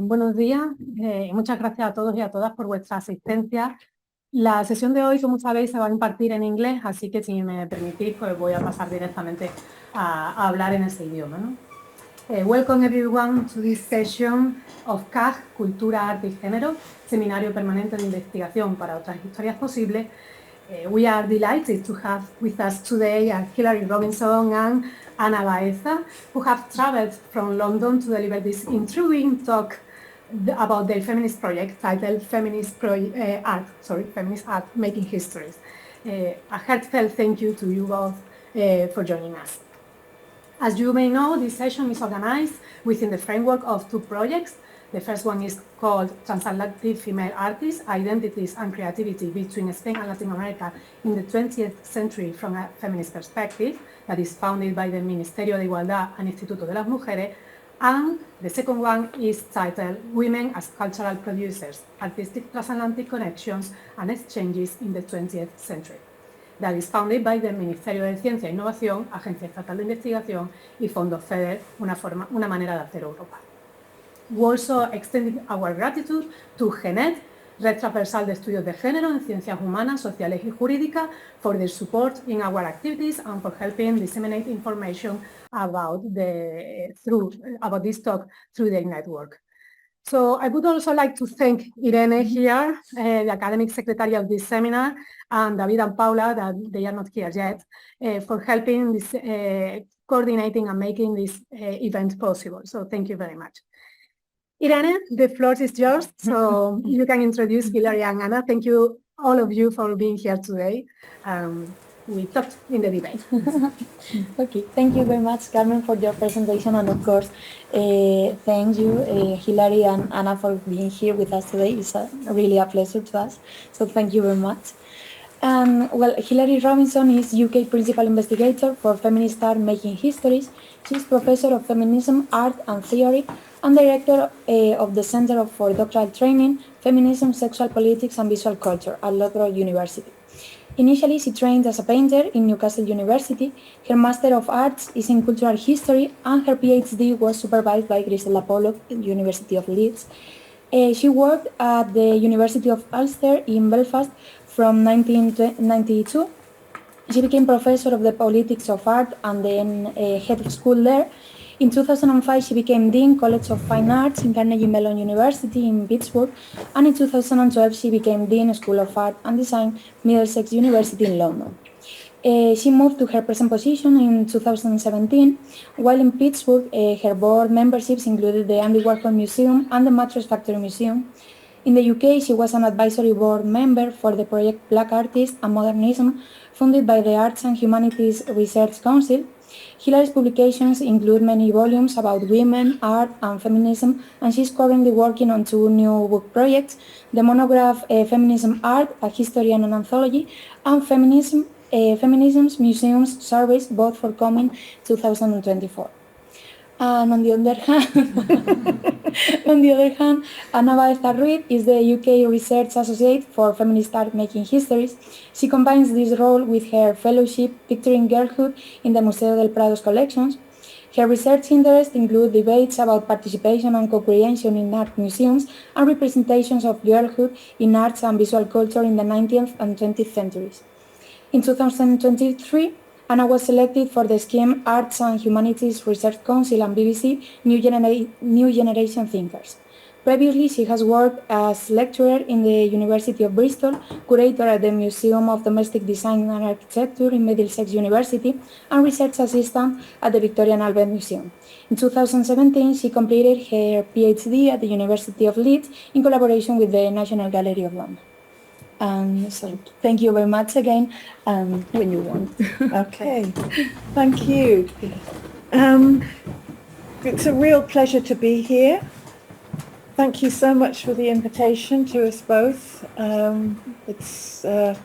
Buenos días y muchas gracias a todos y a todas por vuestra asistencia. La sesión de hoy, como sabéis, se va a impartir en inglés, así que si me permitís, pues voy a pasar directamente a hablar en ese idioma, ¿no? Welcome everyone to this session of CAG, Cultura, Arte y Género, Seminario Permanente de Investigación para otras historias posibles. We are delighted to have with us today Hilary Robinson and Anna Baez, who have traveled from London to deliver this intriguing talk about their feminist project titled Feminist Art, Making Histories. A heartfelt thank you to you both for joining us. As you may know, this session is organized within the framework of two projects. The first one is called Transatlantic Female Artists, Identities and Creativity Between Spain and Latin America in the 20th Century from a Feminist Perspective, that is founded by the Ministerio de Igualdad and Instituto de las Mujeres. And the second one is titled Women as Cultural Producers, Artistic Transatlantic Connections and Exchanges in the 20th Century, that is founded by the Ministerio de Ciencia e Innovación, Agencia Estatal de Investigación y Fondos FEDER, una manera de hacer Europa. We also extended our gratitude to GENET, Red Transversal de Estudios de Género en Ciencias Humanas, Sociales y Jurídicas, for their support in our activities and for helping disseminate information about this talk through their network. So I would also like to thank Irene here, the academic secretary of this seminar, and David and Paula, that they are not here yet, for helping this, coordinating and making this event possible. So thank you very much. Irene, the floor is yours, so you can introduce Hilary and Anna. Thank you, all of you, for being here today. We talked in the debate. Okay, thank you very much, Carmen, for your presentation, and of course, thank you, Hilary and Anna, for being here with us today. It's really a pleasure to us, so thank you very much. Well, Hilary Robinson is UK Principal Investigator for Feminist Art Making Histories. She's Professor of Feminism, Art and Theory and Director of the Center for Doctoral Training, Feminism, Sexual Politics and Visual Culture at Loughborough University. Initially, she trained as a painter in Newcastle University. Her Master of Arts is in Cultural History, and her PhD was supervised by Grisella Pollock at the University of Leeds. She worked at the University of Ulster in Belfast from 1992. She became Professor of the Politics of Art and then Head of School there. In 2005, she became Dean, College of Fine Arts in Carnegie Mellon University in Pittsburgh, and in 2012, she became Dean, School of Art and Design, Middlesex University in London. She moved to her present position in 2017. While in Pittsburgh, her board memberships included the Andy Warhol Museum and the Mattress Factory Museum. In the UK, she was an advisory board member for the project Black Artists and Modernism, funded by the Arts and Humanities Research Council. Hilary's publications include many volumes about women, art, and feminism, and she's currently working on two new book projects: the monograph Feminism Art, a History and an Anthology, and Feminism's Museums Surveys, both forthcoming 2024. And on the other hand, Anna Baez Ruiz is the UK Research Associate for Feminist Art Making Histories. She combines this role with her fellowship Picturing Girlhood in the Museo del Prado's collections. Her research interests include debates about participation and co-creation in art museums and representations of girlhood in arts and visual culture in the 19th and 20th centuries. In 2023, Anna was selected for the scheme Arts and Humanities Research Council and BBC New Generation Thinkers. Previously, she has worked as lecturer in the University of Bristol, curator at the Museum of Domestic Design and Architecture in Middlesex University, and research assistant at the Victoria and Albert Museum. In 2017, she completed her PhD at the University of Leeds in collaboration with the National Gallery of London. So thank you very much again, when you want. Okay, thank you. It's a real pleasure to be here. Thank you so much for the invitation to us both. It's an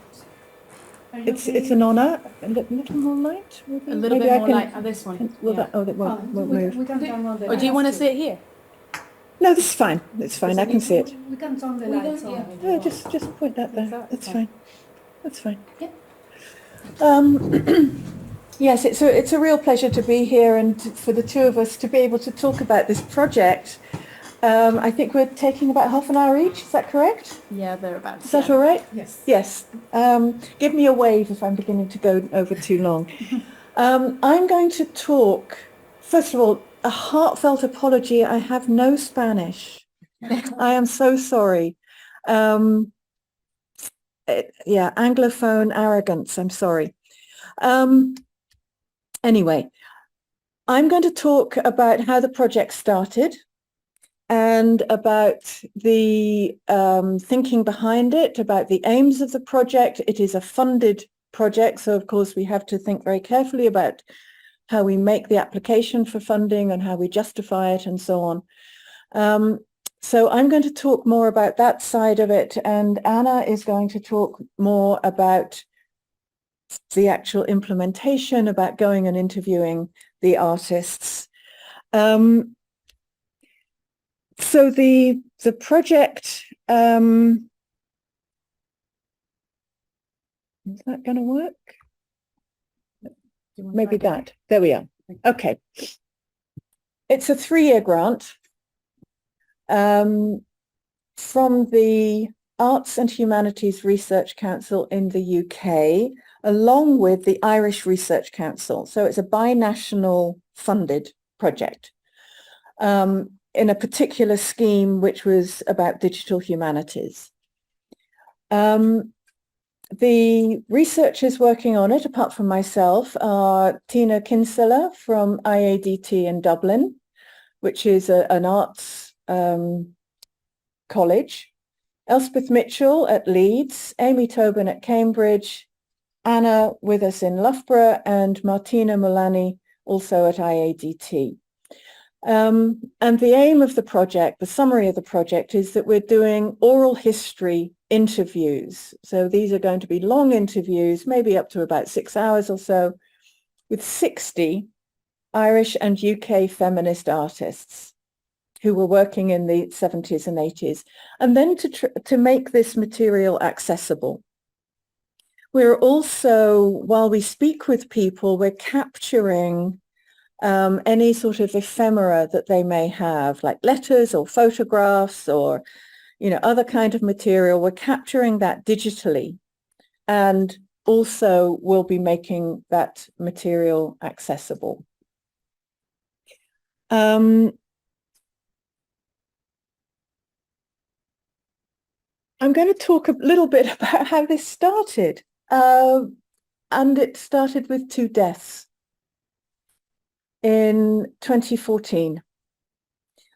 honour. A little more light? A little bit more light on this one. It won't move. We can turn on the Or do you want to sit here? No, this is fine. It's fine. I can see it. We can turn the lights on. No, just point that there. That's fine. That's fine. Yeah. Yes, it's a real pleasure to be here and for the two of us to be able to talk about this project. I think we're taking about half an hour each, is that correct? Yeah, thereabouts. Is that all right? Yes. Yes. Give me a wave if I'm beginning to go over too long. I'm going to talk, first of all, a heartfelt apology. I have no Spanish. I am so sorry. Yeah, Anglophone arrogance, I'm sorry. Anyway, I'm going to talk about how the project started and about the thinking behind it, about the aims of the project. It is a funded project, so of course we have to think very carefully about how we make the application for funding and how we justify it and so on. So I'm going to talk more about that side of it, and Anna is going to talk more about the actual implementation, about going and interviewing the artists. So the project, is that going to work? Maybe that. There we are. Okay. It's a 3-year grant from the Arts and Humanities Research Council in the UK, along with the Irish Research Council. So it's a binational funded project in a particular scheme which was about digital humanities. The researchers working on it, apart from myself, are Tina Kinsella from IADT in Dublin, which is an arts college, Elspeth Mitchell at Leeds, Amy Tobin at Cambridge, Anna with us in Loughborough, and Martina Mulani also at IADT. And the aim of the project, the summary of the project, is that we're doing oral history interviews. So these are going to be long interviews, maybe up to about 6 hours or so, with 60 Irish and UK feminist artists who were working in the 70s and 80s, and then to make this material accessible. We're also, while we speak with people, we're capturing any sort of ephemera that they may have, like letters or photographs or, other kind of material. We're capturing that digitally, and also we'll be making that material accessible. I'm going to talk a little bit about how this started. And it started with 2 deaths in 2014.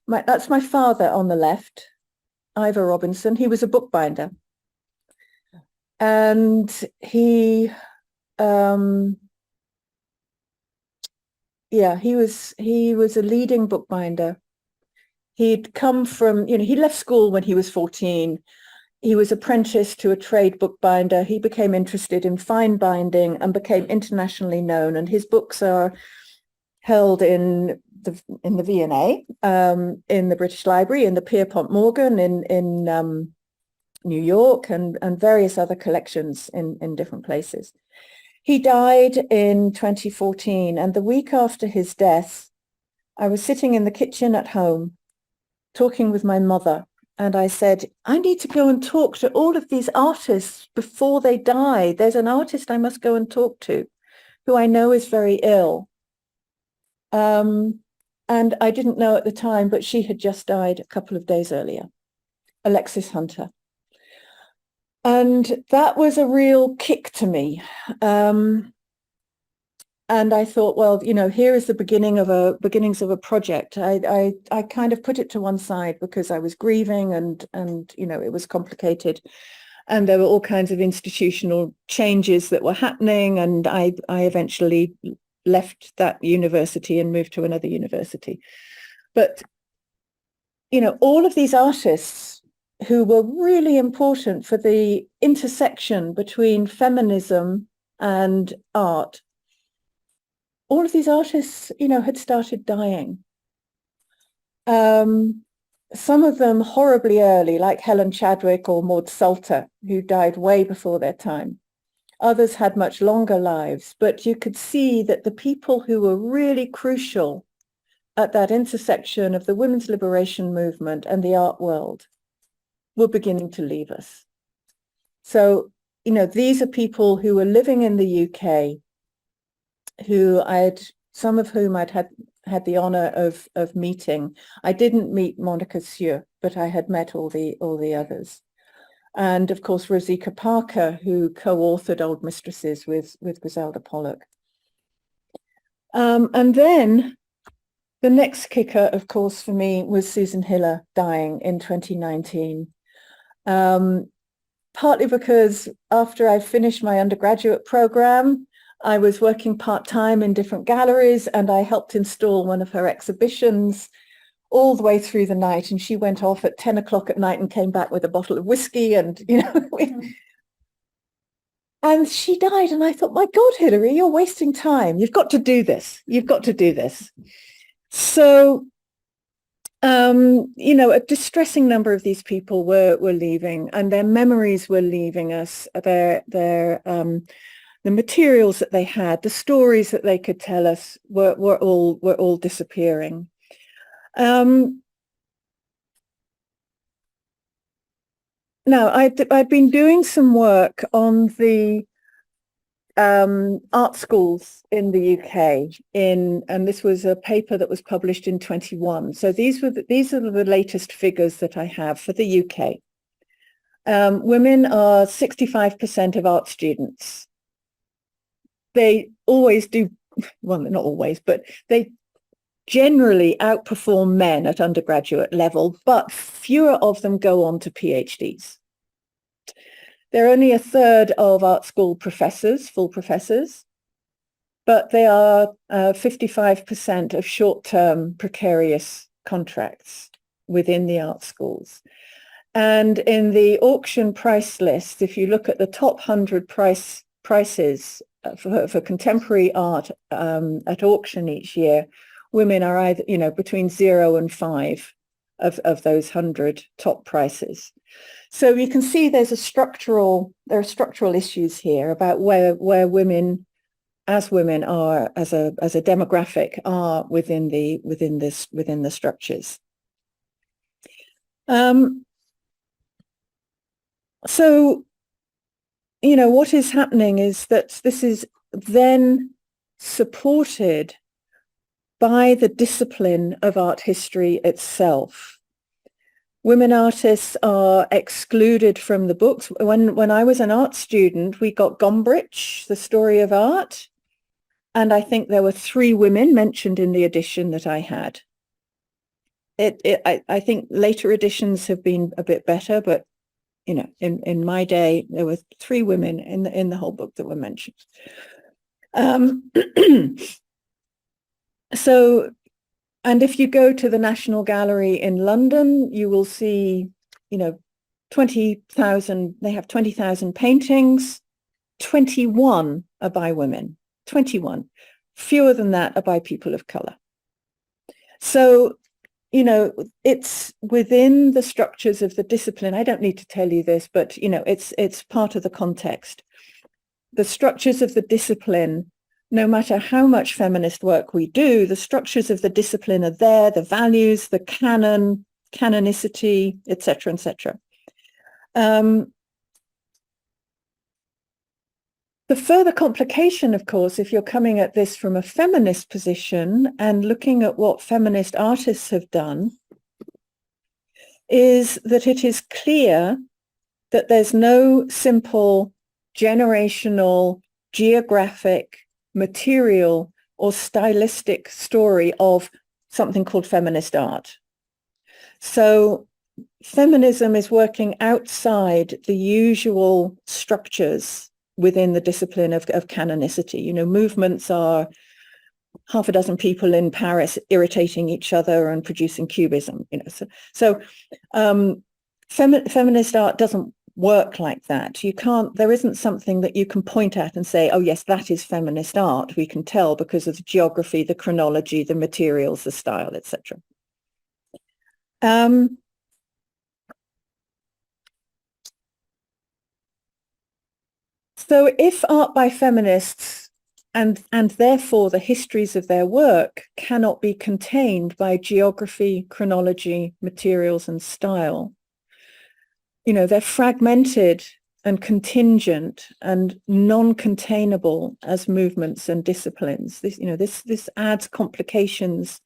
That's my father on the left, Ivor Robinson. He was a bookbinder. And he was a leading bookbinder. He'd come from, he left school when he was 14. He was apprenticed to a trade bookbinder. He became interested in fine binding and became internationally known. And his books are held in the V&A, in the British Library, in the Pierpont Morgan in New York, and various other collections in different places. He died in 2014, and the week after his death, I was sitting in the kitchen at home talking with my mother, and I said, I need to go and talk to all of these artists before they die. There's an artist I must go and talk to who I know is very ill. And I didn't know at the time, but she had just died a couple of days earlier, Alexis Hunter. And that was a real kick to me. And I thought, well, here is the beginnings of a project. I kind of put it to one side because I was grieving and it was complicated. And there were all kinds of institutional changes that were happening. And I eventually left that university and moved to another university. But, all of these artists who were really important for the intersection between feminism and art, all of these artists, had started dying. Some of them horribly early, like Helen Chadwick or Maud Salter, who died way before their time. Others had much longer lives, but you could see that the people who were really crucial at that intersection of the women's liberation movement and the art world were beginning to leave us. So, you know, these are people who were living in the UK, some of whom I'd had the honor of meeting. I didn't meet Monica Sieu, but I had met all the others. And of course, Rosika Parker, who co-authored Old Mistresses with Griselda Pollock. And then the next kicker, of course, for me was Susan Hiller dying in 2019. Partly because after I finished my undergraduate program, I was working part-time in different galleries, and I helped install one of her exhibitions all the way through the night. And she went off at 10 o'clock at night and came back with a bottle of whiskey, and, you know, and she died. And I thought, my God, Hilary, you're wasting time. You've got to do this. You've got to do this. So, you know, a distressing number of these people were leaving, and their memories were leaving us. The materials that they had, the stories that they could tell us were all disappearing. Now, I'd been doing some work on the art schools in the UK, and this was a paper that was published in 21. So these are the latest figures that I have for the UK. Women are 65% of art students. They always do, well, not always, but they generally outperform men at undergraduate level, but fewer of them go on to PhDs. They're only a third of art school professors, full professors, but they are 55% of short-term precarious contracts within the art schools. And in the auction price list, if you look at the top 100 prices for contemporary art at auction each year, women are either, you know, between 0 and 5 of those 100 top prices. So you can see there are structural issues here about where women are as a demographic are within the structures. So, you know, what is happening is that this is then supported by the discipline of art history itself. Women artists are excluded from the books. When I was an art student, we got Gombrich, The Story of Art, and I think there were 3 women mentioned in the edition that I had. I think later editions have been a bit better, but, you know, in my day, there were 3 women in the whole book that were mentioned. So, and if you go to the National Gallery in London, you will see, you know, 20,000, they have 20,000 paintings, 21 are by women, 21. Fewer than that are by people of color. So, you know, it's within the structures of the discipline. I don't need to tell you this, but, you know, it's part of the context. The structures of the discipline, no matter how much feminist work we do, the structures of the discipline are there, the values, the canon, canonicity, etc., etc. The further complication, of course, if you're coming at this from a feminist position and looking at what feminist artists have done, is that it is clear that there's no simple generational, geographic, material, or stylistic story of something called feminist art. So feminism is working outside the usual structures within the discipline of canonicity. You know, movements are half a dozen people in Paris irritating each other and producing cubism. You know, so feminist art doesn't work like that. You can't. There isn't something that you can point at and say, "Oh, yes, that is feminist art." We can tell because of the geography, the chronology, the materials, the style, etc. So if art by feminists and therefore the histories of their work cannot be contained by geography, chronology, materials, and style. You know, they're fragmented and contingent and non-containable as movements and disciplines. This adds complications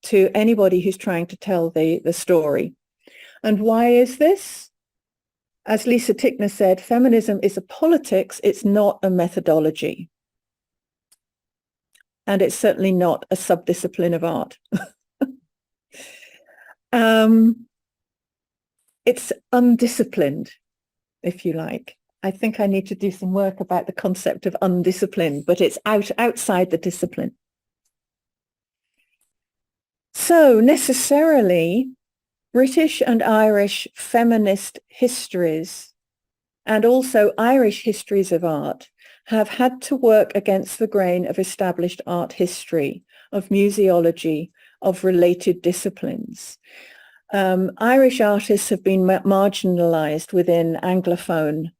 to anybody who's trying to tell the story. And why is this? As Lisa Tickner said, feminism is a politics, it's not a methodology. And it's certainly not a subdiscipline of art. It's undisciplined, if you like. I think I need to do some work about the concept of undisciplined, but it's outside the discipline. So necessarily, British and Irish feminist histories and also Irish histories of art have had to work against the grain of established art history, of museology, of related disciplines. Irish artists have been marginalized within Anglophone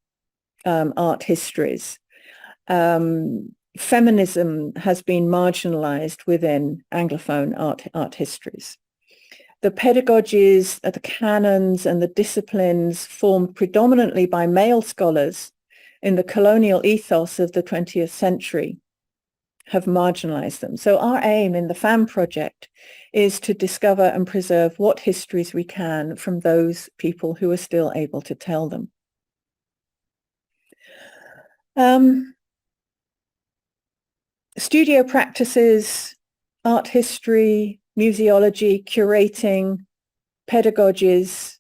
art histories. Feminism has been marginalized within Anglophone art histories. The pedagogies, the canons and the disciplines formed predominantly by male scholars in the colonial ethos of the 20th century have marginalized them. So our aim in the FAM project is to discover and preserve what histories we can from those people who are still able to tell them. Studio practices, art history, museology, curating, pedagogies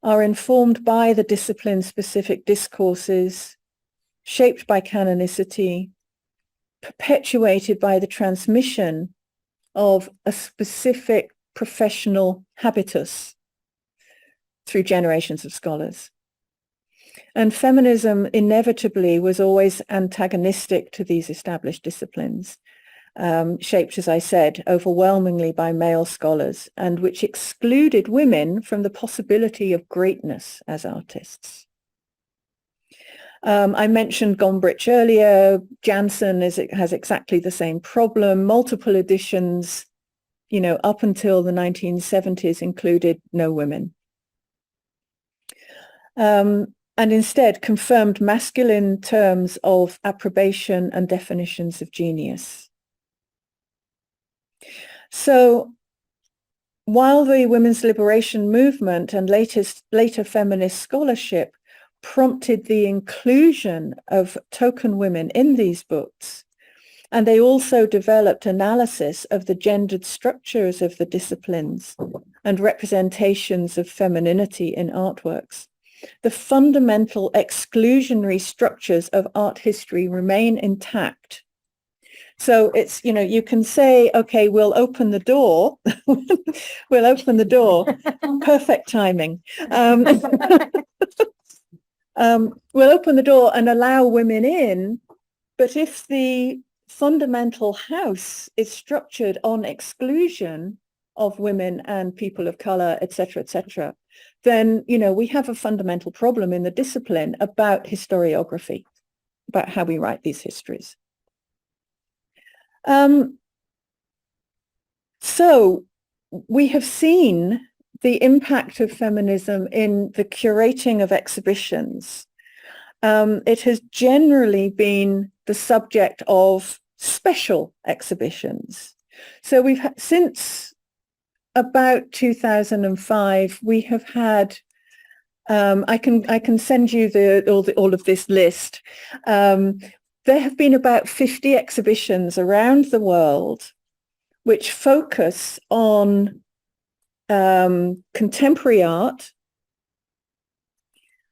are informed by the discipline-specific discourses, shaped by canonicity, perpetuated by the transmission of a specific professional habitus through generations of scholars. And feminism inevitably was always antagonistic to these established disciplines, shaped, as I said, overwhelmingly by male scholars, and which excluded women from the possibility of greatness as artists. I mentioned Gombrich earlier. Jansen has exactly the same problem. Multiple editions, up until the 1970s included no women. And instead confirmed masculine terms of approbation and definitions of genius. So while the women's liberation movement and later feminist scholarship prompted the inclusion of token women in these books, and they also developed analysis of the gendered structures of the disciplines and representations of femininity in artworks, the fundamental exclusionary structures of art history remain intact. So it's, you can say, okay, we'll open the door. We'll open the door. Perfect timing. We'll open the door and allow women in. But if the fundamental house is structured on exclusion of women and people of color, etc., then, we have a fundamental problem in the discipline about historiography, about how we write these histories. So we have seen the impact of feminism in the curating of exhibitions. It has generally been the subject of special exhibitions. So we've had, since about 2005, we have had, I can send you all of this list. There have been about 50 exhibitions around the world which focus on contemporary art,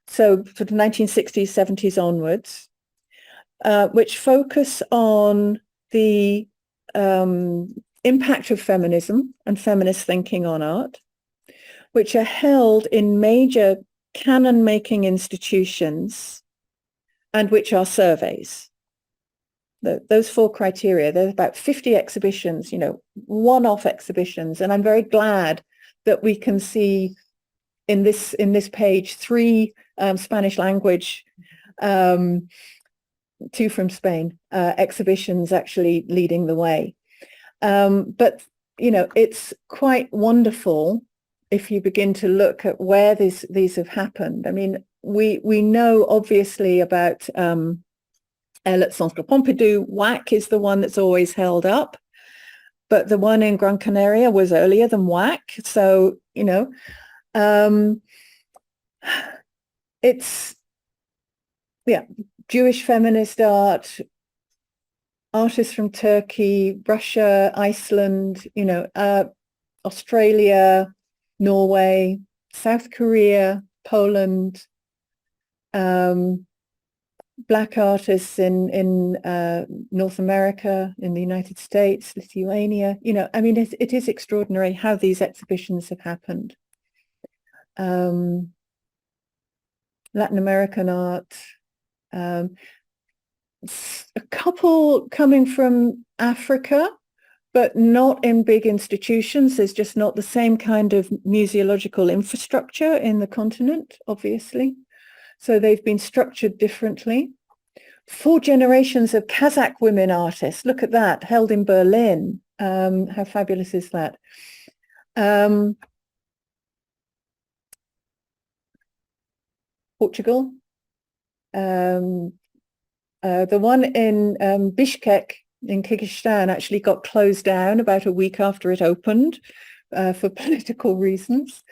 so for the 1960s, 70s onwards, which focus on the impact of feminism and feminist thinking on art, which are held in major canon-making institutions and which are surveys. Those four criteria, there's about 50 exhibitions, one-off exhibitions, and I'm very glad that we can see in this page 3 Spanish language two from Spain, exhibitions actually leading the way. But, you know, it's quite wonderful if you begin to look at where these have happened. I mean, we know obviously about Elle at Centre Pompidou. WAC is the one that's always held up, but the one in Gran Canaria was earlier than WAC. So, you know, it's, yeah, Jewish feminist art, artists from Turkey, Russia, Iceland, you know, Australia, Norway, South Korea, Poland, Black artists in North America, in the United States, Lithuania. You know, I mean, it is extraordinary how these exhibitions have happened. Latin American art, a couple coming from Africa, but not in big institutions. There's just not the same kind of museological infrastructure in the continent, obviously. So they've been structured differently. 4 generations of Kazakh women artists. Look at that, held in Berlin. How fabulous is that? Portugal. The one in Bishkek in Kyrgyzstan actually got closed down about a week after it opened for political reasons.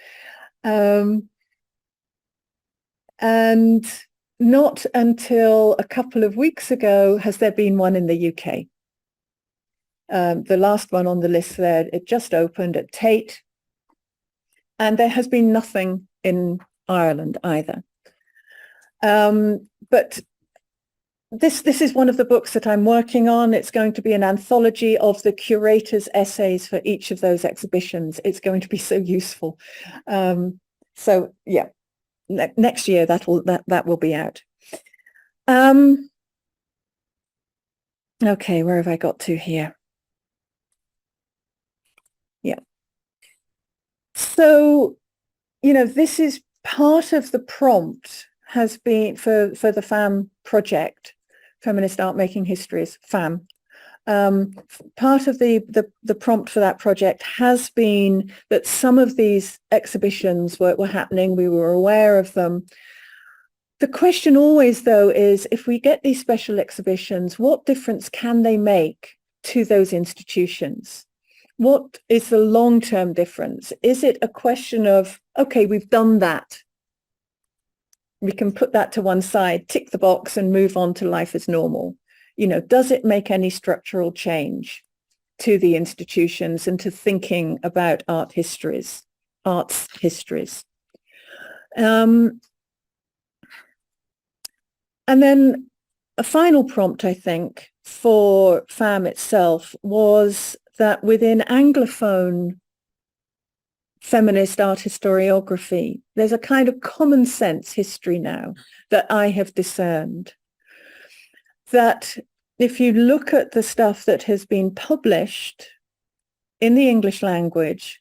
And not until a couple of weeks ago has there been one in the UK. The last one on the list there, it just opened at Tate. And there has been nothing in Ireland either. But this is one of the books that I'm working on. It's going to be an anthology of the curator's essays for each of those exhibitions. It's going to be so useful. So yeah, next year that will be out. Okay, where have I got to here? Yeah. So, you know, this is part of the prompt has been for the FAM project, Feminist Art Making Histories, FAM. Part of the prompt for that project has been that some of these exhibitions were happening. We were aware of them. The question always, though, is if we get these special exhibitions, what difference can they make to those institutions? What is the long-term difference? Is it a question of, okay, we've done that. We can put that to one side, tick the box and move on to life as normal. You know, does it make any structural change to the institutions and to thinking about arts histories? And then a final prompt, I think, for FAM itself was that within Anglophone feminist art historiography, there's a kind of common sense history now that I have discerned. That if you look at the stuff that has been published in the English language,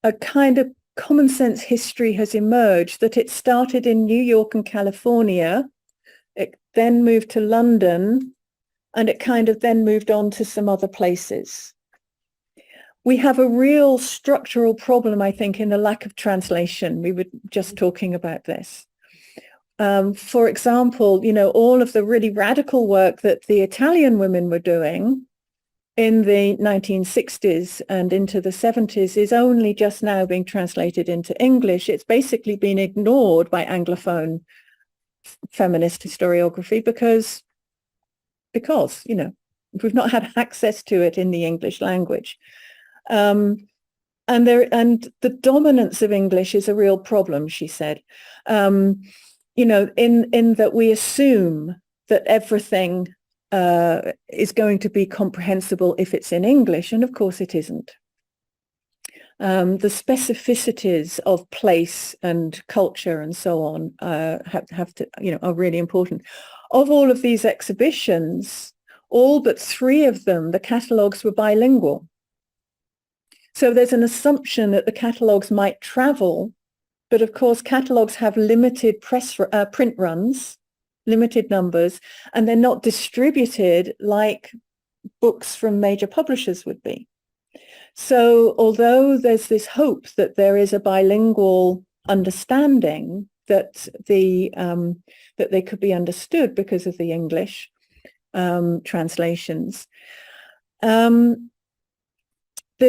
a kind of common sense history has emerged, that it started in New York and California, it then moved to London, and it kind of then moved on to some other places. We have a real structural problem, I think, in the lack of translation. We were just talking about this. For example, you know, all of the really radical work that the Italian women were doing in the 1960s and into the 70s is only just now being translated into English. It's basically been ignored by Anglophone feminist historiography because, you know, we've not had access to it in the English language. And the dominance of English is a real problem, she said. You know, in that we assume that everything is going to be comprehensible if it's in English, and of course it isn't. The specificities of place and culture and so on have to, you know, are really important. Of all of these exhibitions, all but 3 of them, the catalogues were bilingual. So there's an assumption that the catalogues might travel, but of course catalogues have limited print runs, limited numbers, and they're not distributed like books from major publishers would be. So although there's this hope that there is a bilingual understanding that that they could be understood because of the English translations, there's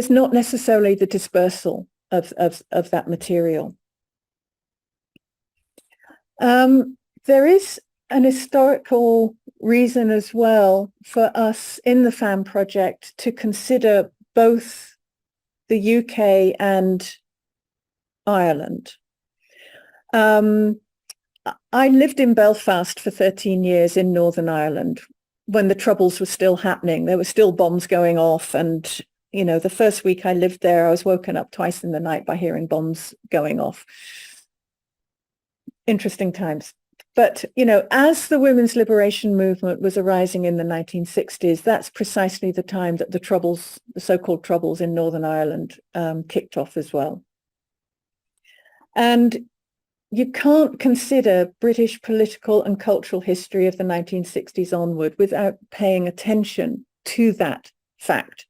not necessarily the dispersal of that material. There is an historical reason as well for us in the FAM project to consider both the UK and Ireland. I lived in Belfast for 13 years in Northern Ireland when the Troubles were still happening. There were still bombs going off, and you know, the first week I lived there, I was woken up twice in the night by hearing bombs going off. Interesting times. But, you know, as the women's liberation movement was arising in the 1960s, that's precisely the time that the Troubles, the so-called Troubles in Northern Ireland, kicked off as well. And you can't consider British political and cultural history of the 1960s onward without paying attention to that fact.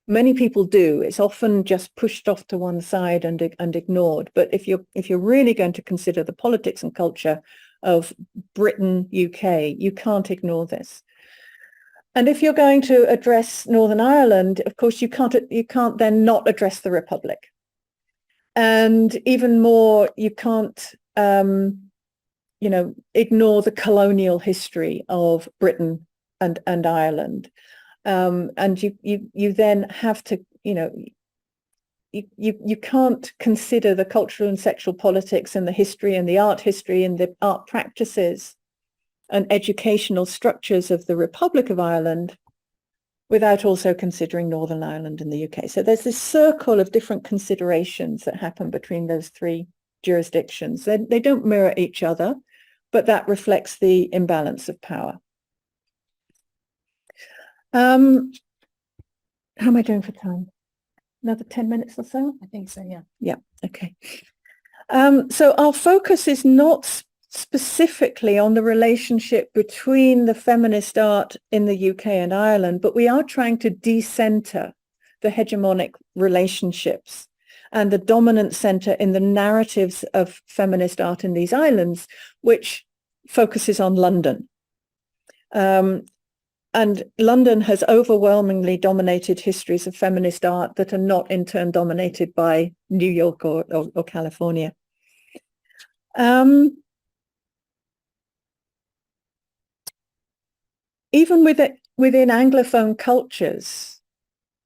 Many people do. It's often just pushed off to one side and ignored. But if you're really going to consider the politics and culture of Britain, UK, you can't ignore this. And if you're going to address Northern Ireland, of course, you can't then not address the Republic. And even more, you can't, you know, ignore the colonial history of Britain and Ireland. And you then have to, you know, you can't consider the cultural and sexual politics and the history and the art history and the art practices and educational structures of the Republic of Ireland without also considering Northern Ireland and the UK. So there's this circle of different considerations that happen between those three jurisdictions. They don't mirror each other, but that reflects the imbalance of power. How am I doing for time? Another 10 minutes or so? I think so, yeah. Yeah, okay. So our focus is not specifically on the relationship between the feminist art in the UK and Ireland, but we are trying to decenter the hegemonic relationships and the dominant center in the narratives of feminist art in these islands, which focuses on London. And London has overwhelmingly dominated histories of feminist art that are not in turn dominated by New York or California. Even within Anglophone cultures,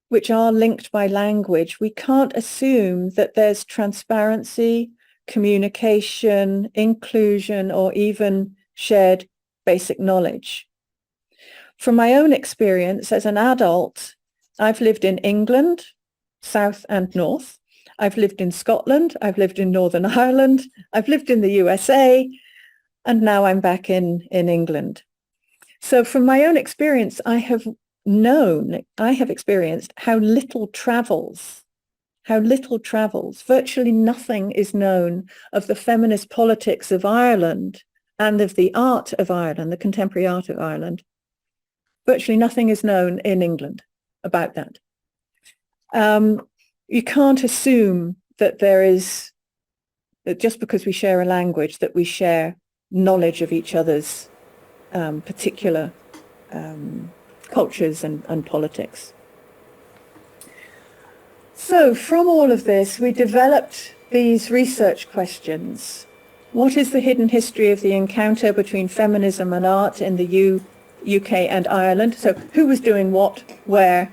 which are linked by language, we can't assume that there's transparency, communication, inclusion, or even shared basic knowledge. From my own experience as an adult, I've lived in England, South and North. I've lived in Scotland. I've lived in Northern Ireland. I've lived in the USA. And now I'm back in England. So from my own experience, I have experienced how little travels. Virtually nothing is known of the feminist politics of Ireland and of the art of Ireland, the contemporary art of Ireland. Virtually nothing is known in England about that. You can't assume that that just because we share a language, that we share knowledge of each other's particular cultures and politics. So from all of this, we developed these research questions. What is the hidden history of the encounter between feminism and art in the UK and Ireland? So who was doing what, where,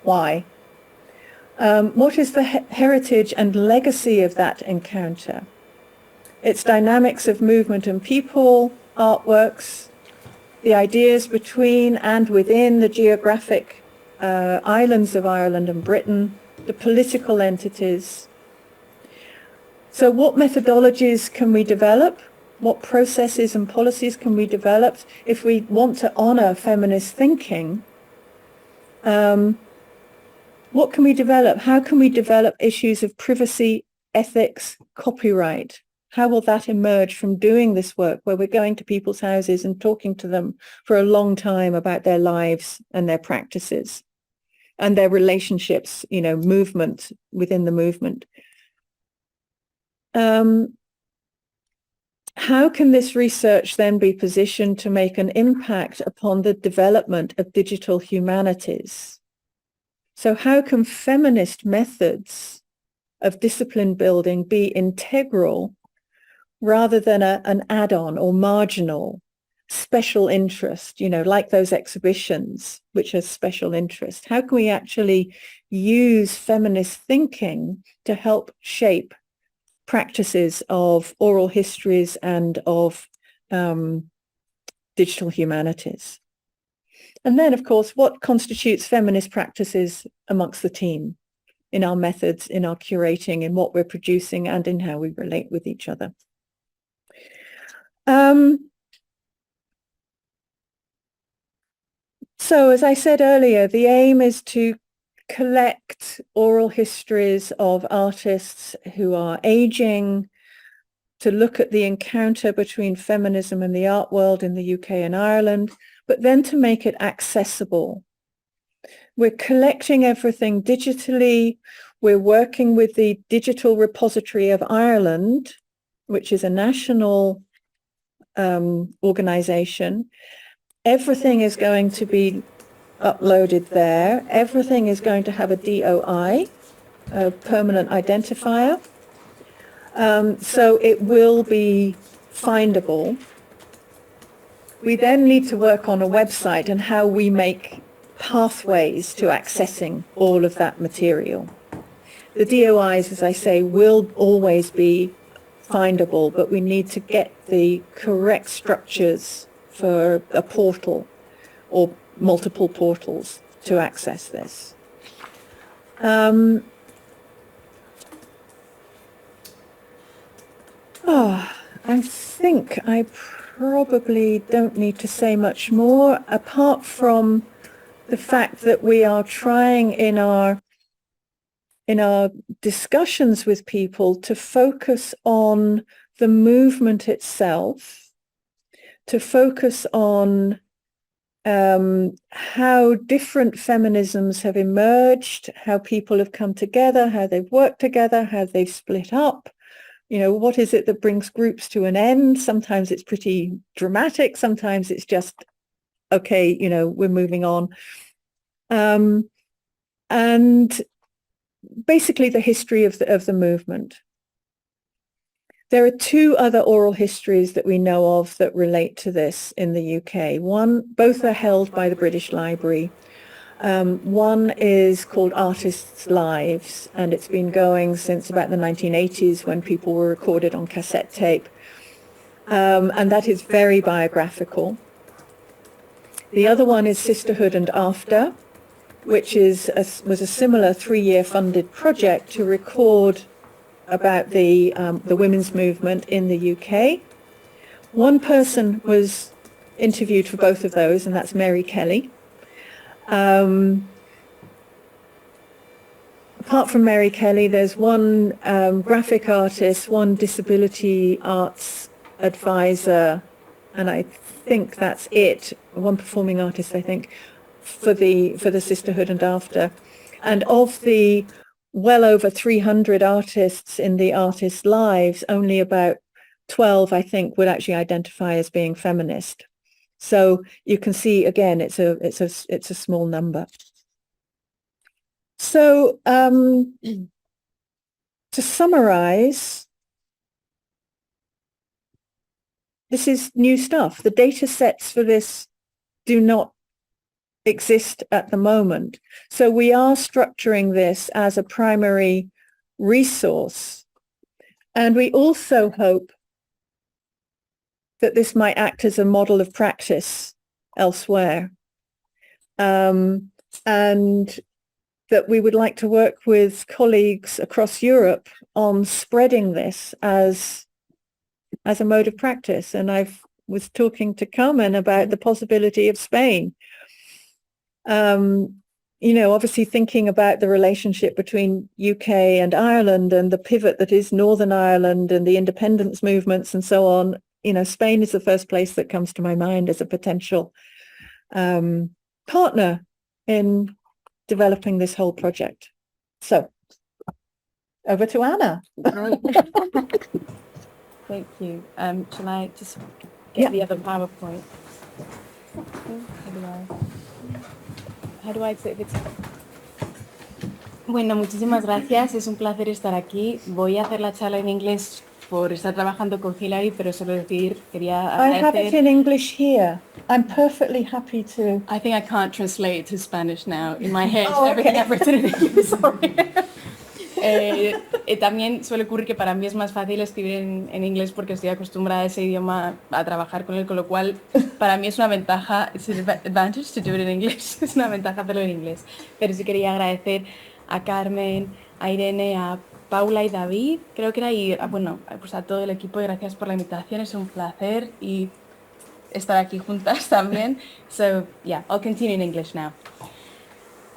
why? What is the heritage and legacy of that encounter? Its dynamics of movement and people, artworks, the ideas between and within the geographic islands of Ireland and Britain, the political entities. So what methodologies can we develop? What processes and policies can we develop if we want to honor feminist thinking? What can we develop? How can we develop issues of privacy, ethics, copyright? How will that emerge from doing this work where we're going to people's houses and talking to them for a long time about their lives and their practices and their relationships, you know, movement within the movement? How can this research then be positioned to make an impact upon the development of digital humanities? So how can feminist methods of discipline building be integral rather than an add-on or marginal special interest, you know, like those exhibitions, which are special interest? How can we actually use feminist thinking to help shape practices of oral histories and of digital humanities? And then, of course, what constitutes feminist practices amongst the team in our methods, in our curating, in what we're producing, and in how we relate with each other? So, as I said earlier, the aim is to collect oral histories of artists who are aging, to look at the encounter between feminism and the art world in the UK and Ireland, but then to make it accessible. We're collecting everything digitally. We're working with the Digital Repository of Ireland, which is a national organization. Everything is going to be uploaded there. Everything is going to have a DOI, a permanent identifier. So it will be findable. We then need to work on a website and how we make pathways to accessing all of that material. The DOIs, as I say, will always be findable, but we need to get the correct structures for a portal or multiple portals to access this. I think I probably don't need to say much more, apart from the fact that we are trying in our discussions with people to focus on the movement itself, to focus on how different feminisms have emerged, how people have come together, how they've worked together, how they've split up. You know, what is it that brings groups to an end? Sometimes it's pretty dramatic. Sometimes it's just, okay, you know, we're moving on. And basically the history of the movement. There are two other oral histories that we know of that relate to this in the UK. Both are held by the British Library. One is called Artists' Lives, and it's been going since about the 1980s when people were recorded on cassette tape. And that is very biographical. The other one is Sisterhood and After, which was a similar 3-year funded project to record about the women's movement in the UK. One person was interviewed for both of those, and that's Mary Kelly. Apart from Mary Kelly, there's one graphic artist, one disability arts advisor, and I think that's it. One performing artist, I think, for the Sisterhood and After. And of the well over 300 artists in the Artists' Lives, only about 12, I think, would actually identify as being feminist. So you can see, again, it's a small number. So to summarize, this is new stuff. The data sets for this do not exist at the moment. So we are structuring this as a primary resource. And we also hope that this might act as a model of practice elsewhere. And that we would like to work with colleagues across Europe on spreading this as a mode of practice. And I was talking to Carmen about the possibility of Spain. obviously thinking about the relationship between UK and Ireland and the pivot that is Northern Ireland and the independence movements and so on, Spain is the first place that comes to my mind as a potential partner in developing this whole project. So, over to Anna. Great. Thank you. Shall I just get the other PowerPoint? How do I exit this? Bueno, muchísimas gracias. Es un placer estar aquí. Voy a hacer la charla en inglés por estar trabajando con Hilary, pero solo decir, quería agradecer. I have it in English here. I'm perfectly happy to. I think I can't translate it to Spanish now. In my head, Oh, okay. everything I've written in English, sorry. También suele ocurrir que para mí es más fácil escribir en inglés porque estoy acostumbrada a ese idioma, a trabajar con él, con lo cual para mí es una ventaja, it's an advantage to do it in English, es una ventaja hacerlo en inglés. Pero sí quería agradecer a Carmen, a Irene, a Paula y David, creo que era, y bueno, pues a todo el equipo, y gracias por la invitación, es un placer y estar aquí juntas también. So yeah, I'll continue in English now.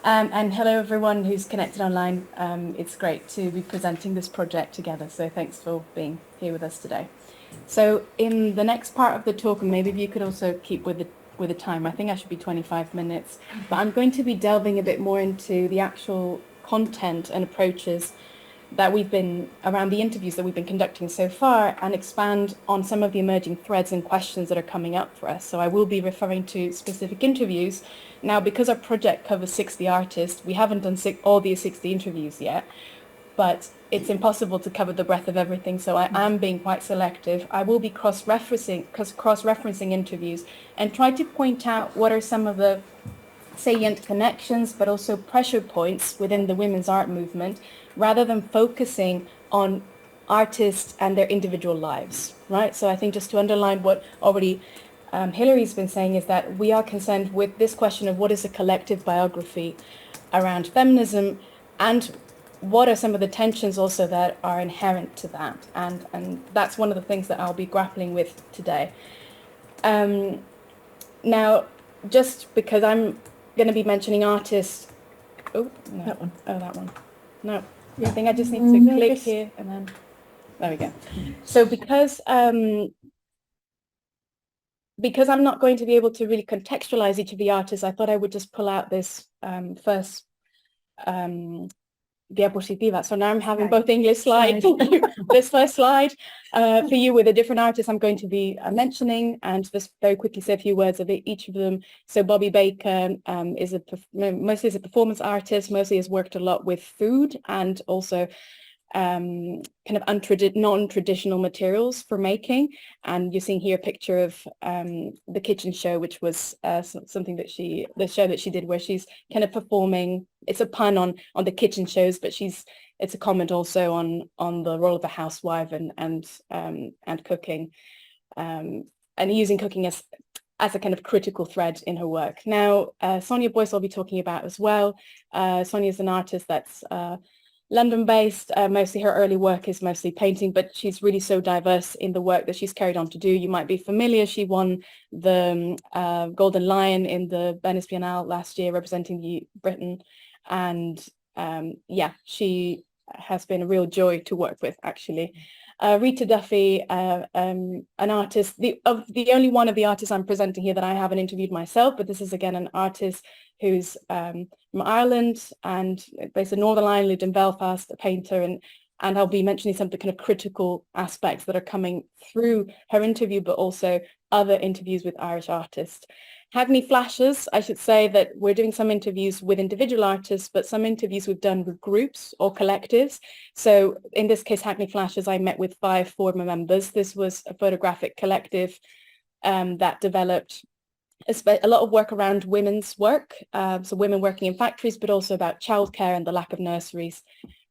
And hello everyone who's connected online. It's great to be presenting this project together, so thanks for being here with us today. So in the next part of the talk, and maybe if you could also keep with the time, I think I should be 25 minutes, but I'm going to be delving a bit more into the actual content and approaches that we've been around the interviews that we've been conducting so far, and expand on some of the emerging threads and questions that are coming up for us. So I will be referring to specific interviews. Now, because our project covers 60 artists, we haven't done all the 60 interviews yet, but it's impossible to cover the breadth of everything, so I am being quite selective. I will be cross-referencing interviews and try to point out what are some of the salient connections, but also pressure points within the women's art movement, rather than focusing on artists and their individual lives, right? So I think just to underline what already Hilary's been saying is that we are concerned with this question of what is a collective biography around feminism, and what are some of the tensions also that are inherent to that. And that's one of the things that I'll be grappling with today. Now, just because I'm going to be mentioning artists, oh, no. That one. Oh, that one. No, I think I just need to click here and then, there we go. So because I'm not going to be able to really contextualize each of the artists, I thought I would just pull out this first diapositiva. So now I'm having both English slides, this first slide for you with a different artist I'm going to be mentioning, and just very quickly say a few words of each of them. So Bobby Baker is mostly a performance artist, mostly has worked a lot with food and also kind of non-traditional materials for making. And you're seeing here a picture of the kitchen show, which was something that the show that she did where she's kind of performing. It's a pun on the kitchen shows, but it's a comment also on the role of the housewife and cooking, and using cooking as a kind of critical thread in her work. Now, Sonia Boyce I'll be talking about as well. Sonia is an artist that's London-based. Mostly her early work is mostly painting, but she's really so diverse in the work that she's carried on to do. You might be familiar. She won the Golden Lion in the Venice Biennale last year, representing Britain. And yeah, she has been a real joy to work with, actually. Rita Duffy, an artist, the only one of the artists I'm presenting here that I haven't interviewed myself, but this is again an artist who's from Ireland and based in Northern Ireland, lived in Belfast, a painter, and I'll be mentioning some of the kind of critical aspects that are coming through her interview, but also other interviews with Irish artists. Hackney Flashes, I should say that we're doing some interviews with individual artists, but some interviews we've done with groups or collectives. So in this case, Hackney Flashes, I met with 5 former members. This was a photographic collective that developed a lot of work around women's work, so women working in factories, but also about childcare and the lack of nurseries.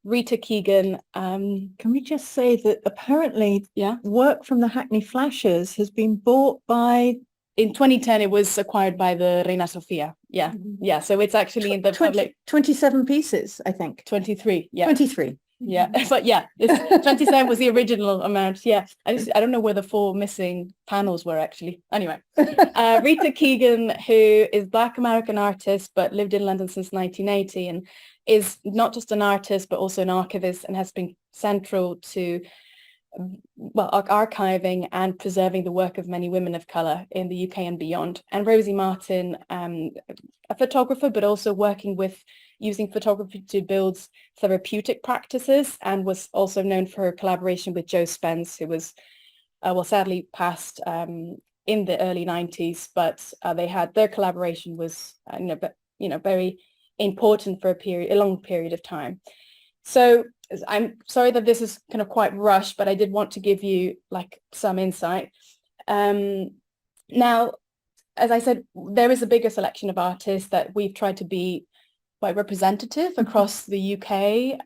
Rita Keegan. Can we just say that apparently work from the Hackney Flashes has been bought by... In 2010, it was acquired by the Reina Sofia. Yeah, yeah. So it's actually in the public... 27 pieces, I think. 23, yeah. 23. Yeah, but yeah, it's 27 was the original amount. Yeah, I don't know where the 4 missing panels were actually. Anyway, Rita Keegan, who is Black American artist but lived in London since 1980 and is not just an artist but also an archivist and has been central to archiving and preserving the work of many women of colour in the UK and beyond. And Rosie Martin, a photographer, but also working with using photography to build therapeutic practices, and was also known for her collaboration with Joe Spence, who was, sadly passed in the early 90s, but their collaboration was, very important for a long period of time. So I'm sorry that this is kind of quite rushed, but I did want to give you like some insight. Now, as I said, there is a bigger selection of artists that we've tried to be quite representative across the UK,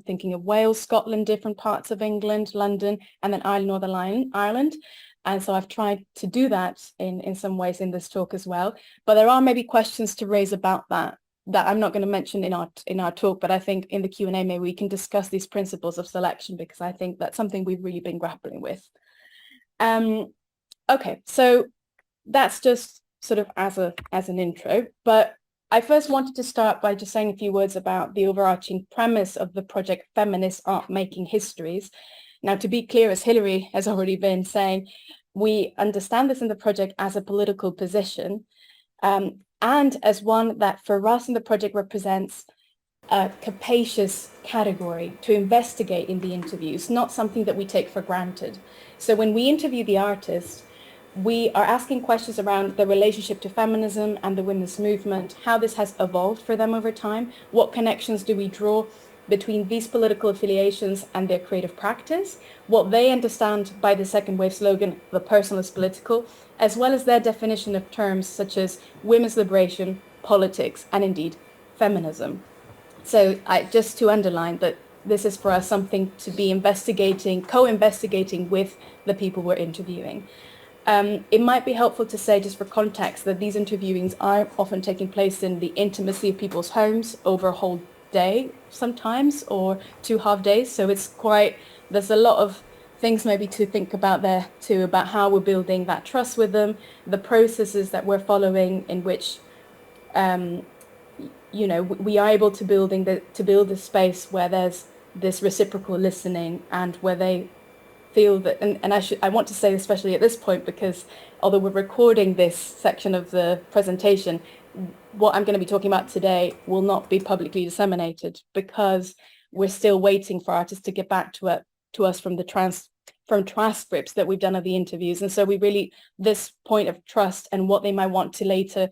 thinking of Wales, Scotland, different parts of England, London, and then Northern Ireland. And so I've tried to do that in some ways in this talk as well. But there are maybe questions to raise about that I'm not going to mention in our talk, but I think in the Q&A maybe we can discuss these principles of selection, because I think that's something we've really been grappling with. Okay, so that's just sort of as an intro, but I first wanted to start by just saying a few words about the overarching premise of the project Feminist Art Making Histories. Now, to be clear, as Hilary has already been saying, we understand this in the project as a political position, and as one that for us in the project represents a capacious category to investigate in the interviews, not something that we take for granted. So when we interview the artist, we are asking questions around their relationship to feminism and the women's movement, how this has evolved for them over time, what connections do we draw between these political affiliations and their creative practice, what they understand by the second wave slogan, the personal is political, as well as their definition of terms such as women's liberation, politics, and indeed feminism. So just to underline that this is for us something to be investigating, co-investigating with the people we're interviewing. It might be helpful to say, just for context, that these interviewings are often taking place in the intimacy of people's homes over a whole day sometimes, or 2 half days. So there's a lot of things maybe to think about there too, about how we're building that trust with them, the processes that we're following in which, we are able to build a space where there's this reciprocal listening and where they feel that, and I want to say especially at this point, because although we're recording this section of the presentation, what I'm going to be talking about today will not be publicly disseminated, because we're still waiting for artists to get back to us from transcripts that we've done of the interviews. And so this point of trust and what they might want to later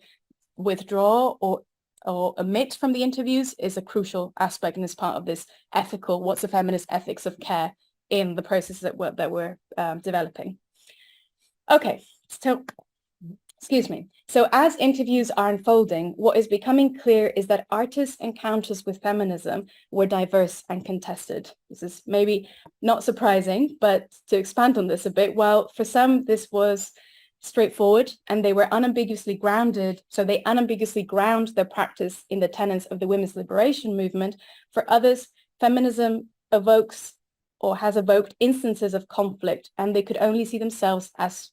withdraw or omit from the interviews is a crucial aspect in this part of this what's the feminist ethics of care in the process that we're developing. Okay, so excuse me. So as interviews are unfolding, what is becoming clear is that artists' encounters with feminism were diverse and contested. This is maybe not surprising, but to expand on this a bit, well, for some this was straightforward and they were unambiguously grounded, so they unambiguously ground their practice in the tenets of the women's liberation movement. For others, feminism evokes or has evoked instances of conflict, and they could only see themselves as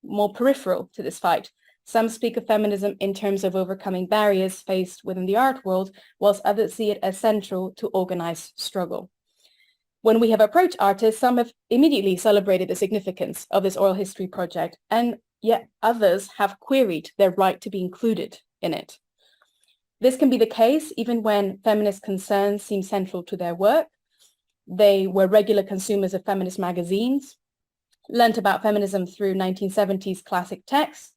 more peripheral to this fight. Some speak of feminism in terms of overcoming barriers faced within the art world, whilst others see it as central to organized struggle. When we have approached artists, some have immediately celebrated the significance of this oral history project, and yet others have queried their right to be included in it. This can be the case even when feminist concerns seem central to their work. They were regular consumers of feminist magazines, learnt about feminism through 1970s classic texts,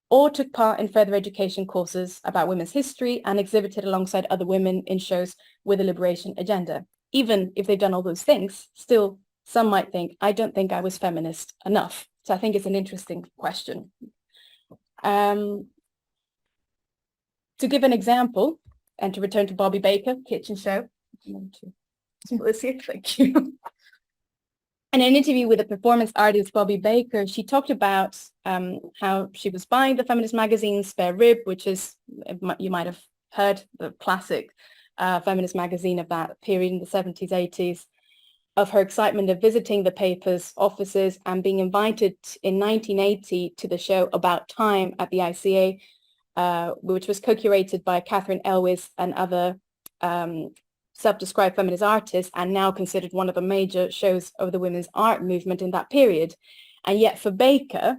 or took part in further education courses about women's history and exhibited alongside other women in shows with a liberation agenda. Even if they've done all those things, still some might think, I don't think I was feminist enough. So I think it's an interesting question. To give an example, and to return to Bobby Baker, Kitchen Show. Thank you. In an interview with the performance artist Bobby Baker, she talked about how she was buying the feminist magazine Spare Rib, which is, you might have heard, the classic feminist magazine of that period in the 70s, 80s, of her excitement of visiting the paper's offices and being invited in 1980 to the show About Time at the ICA, which was co-curated by Catherine Elwes and other self-described feminist artists, and now considered one of the major shows of the women's art movement in that period. And yet for Baker,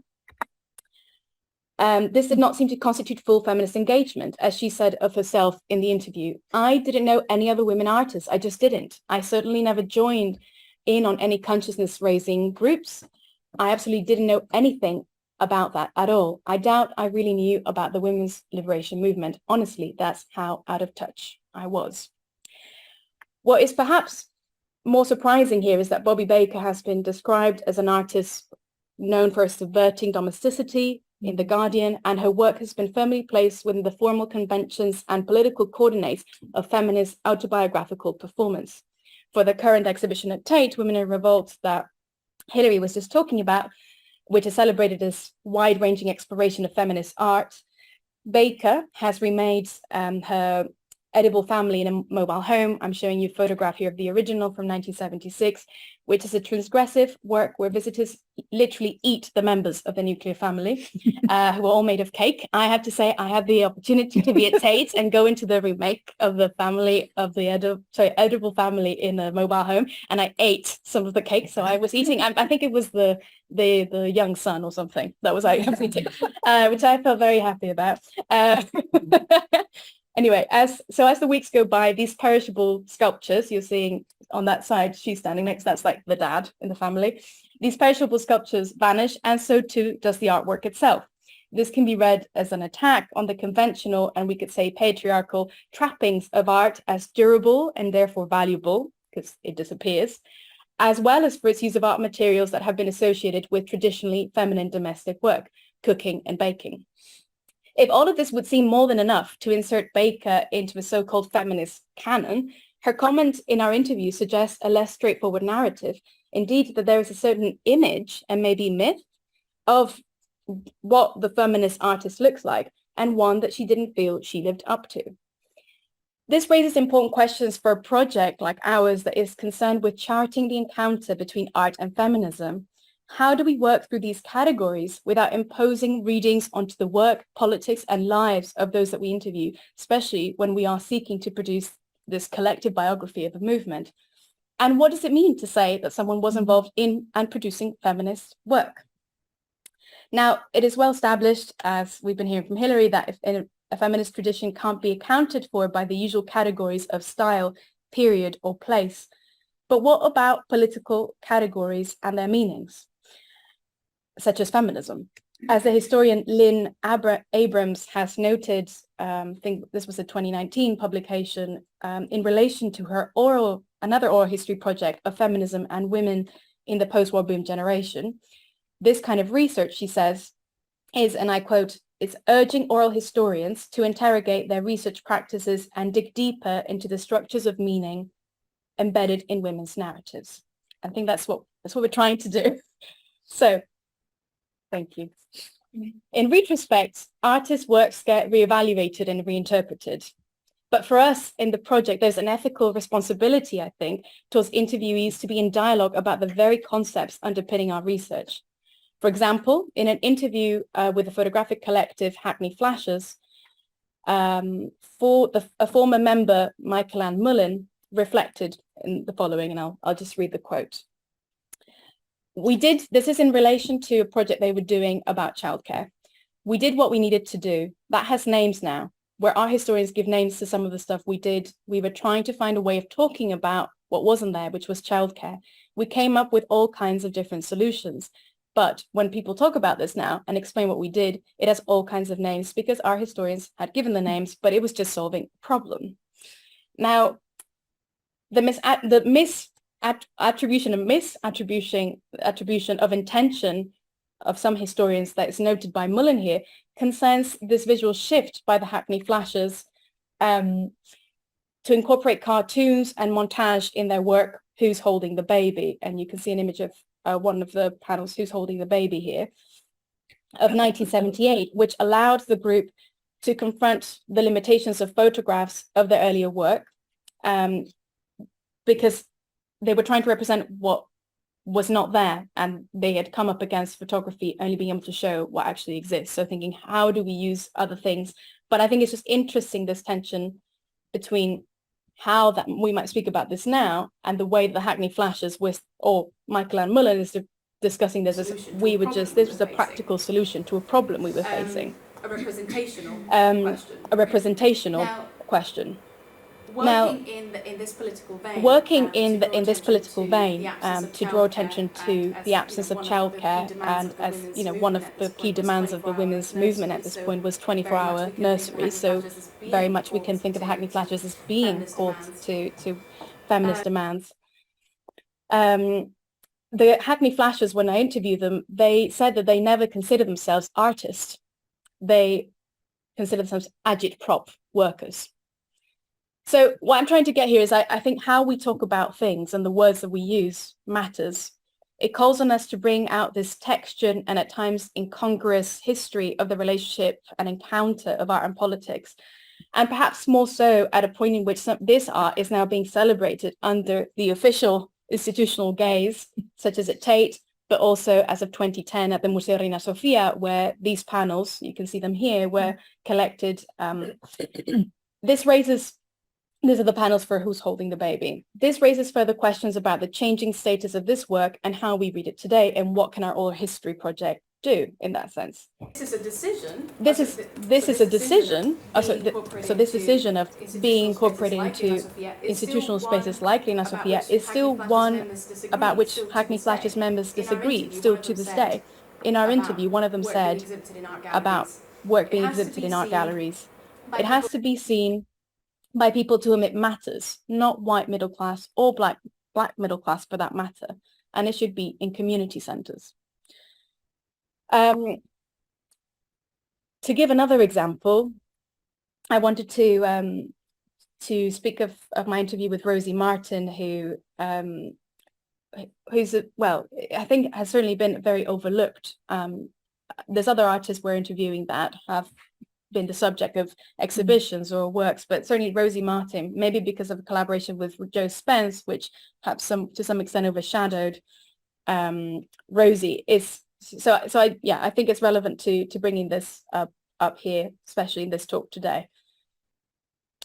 this did not seem to constitute full feminist engagement. As she said of herself in the interview, I didn't know any other women artists. I just didn't. I certainly never joined in on any consciousness raising groups. I absolutely didn't know anything about that at all. I doubt I really knew about the women's liberation movement. Honestly, that's how out of touch I was. What is perhaps more surprising here is that Bobby Baker has been described as an artist known for subverting domesticity in The Guardian, and her work has been firmly placed within the formal conventions and political coordinates of feminist autobiographical performance. For the current exhibition at Tate, Women in Revolt, that Hilary was just talking about, which is celebrated as wide-ranging exploration of feminist art, Baker has remade her edible family in a mobile home. I'm showing you a photograph here of the original from 1976, which is a transgressive work where visitors literally eat the members of the nuclear family, who are all made of cake. I have to say, I had the opportunity to be at Tate and go into the remake of the family of the edible family in a mobile home, and I ate some of the cake. So I was eating, I think it was the young son or something that was I was eating, which I felt very happy about. Anyway, as the weeks go by, these perishable sculptures you're seeing on that side, she's standing next, that's like the dad in the family. These perishable sculptures vanish, and so too does the artwork itself. This can be read as an attack on the conventional, and we could say patriarchal, trappings of art as durable and therefore valuable, because it disappears, as well as for its use of art materials that have been associated with traditionally feminine domestic work, cooking and baking. If all of this would seem more than enough to insert Baker into a so-called feminist canon, her comment in our interview suggests a less straightforward narrative. Indeed, that there is a certain image and maybe myth of what the feminist artist looks like, and one that she didn't feel she lived up to. This raises important questions for a project like ours that is concerned with charting the encounter between art and feminism. How do we work through these categories without imposing readings onto the work, politics, and lives of those that we interview, especially when we are seeking to produce this collective biography of a movement? And what does it mean to say that someone was involved in and producing feminist work? Now, it is well established, as we've been hearing from Hilary, that if a feminist tradition can't be accounted for by the usual categories of style, period, or place. But what about political categories and their meanings, such as feminism? As the historian Lynn Abrams has noted, I think this was a 2019 publication, in relation to her another oral history project of feminism and women in the post-war boom generation. This kind of research, she says, is, and I quote, "It's urging oral historians to interrogate their research practices and dig deeper into the structures of meaning embedded in women's narratives." I think that's what we're trying to do. So, thank you. In retrospect, artists' works get reevaluated and reinterpreted. But for us in the project, there's an ethical responsibility, I think, towards interviewees to be in dialogue about the very concepts underpinning our research. For example, in an interview with the photographic collective Hackney Flashes, a former member, Michael Ann Mullen, reflected in the following, and I'll just read the quote. This is in relation to a project they were doing about childcare. "We did what we needed to do. That has names now. Where our historians give names to some of the stuff we did, we were trying to find a way of talking about what wasn't there, which was childcare. We came up with all kinds of different solutions. But when people talk about this now and explain what we did, it has all kinds of names because our historians had given the names, but it was just solving a problem." Now, the attribution of intention of some historians that is noted by Mullen here concerns this visual shift by the Hackney Flashes to incorporate cartoons and montage in their work, Who's Holding the Baby? And you can see an image of one of the panels, Who's Holding the Baby here, of 1978, which allowed the group to confront the limitations of photographs of their earlier work because they were trying to represent what was not there, and they had come up against photography only being able to show what actually exists. So thinking, how do we use other things? But I think it's just interesting, this tension between how that we might speak about this now and the way that the Hackney Flashes with, or Michael and Mullen is discussing this as we were just, this was a practical solution to a problem we were facing. A representational question. A representational question. Working in this political vein, to draw attention to the absence of childcare, and as you know, one of the key demands of the women's movement at this point was 24-hour nurseries. So very much we can think of the Hackney Flashes as being called to feminist demands. The Hackney Flashes, when I interviewed them, they said that they never consider themselves artists. They consider themselves agitprop workers. So what I'm trying to get here is I think how we talk about things and the words that we use matters. It calls on us to bring out this textured and at times incongruous history of the relationship and encounter of art and politics. And perhaps more so at a point in which this art is now being celebrated under the official institutional gaze, such as at Tate, but also as of 2010 at the Museo Reina Sofia, where these panels, you can see them here, were collected. These are the panels for Who's Holding the Baby. This raises further questions about the changing status of this work and how we read it today, and what can our oral history project do in that sense. This is a decision. This is a decision. So this decision of being incorporated into institutional spaces like Reina Sofia is still one about which Hackney Flashes members disagree, still to this day. In our interview, one of them said about work being exhibited in art galleries, it has to be seen by people to whom it matters, not white middle class or black middle class for that matter, and it should be in community centres. To give another example, I wanted to speak of my interview with Rosie Martin, who's I think has certainly been very overlooked. There's other artists we're interviewing that have been the subject of exhibitions or works, but certainly Rosie Martin, maybe because of a collaboration with Joe Spence, which perhaps to some extent overshadowed Rosie, is I think it's relevant to bringing this up here, especially in this talk today.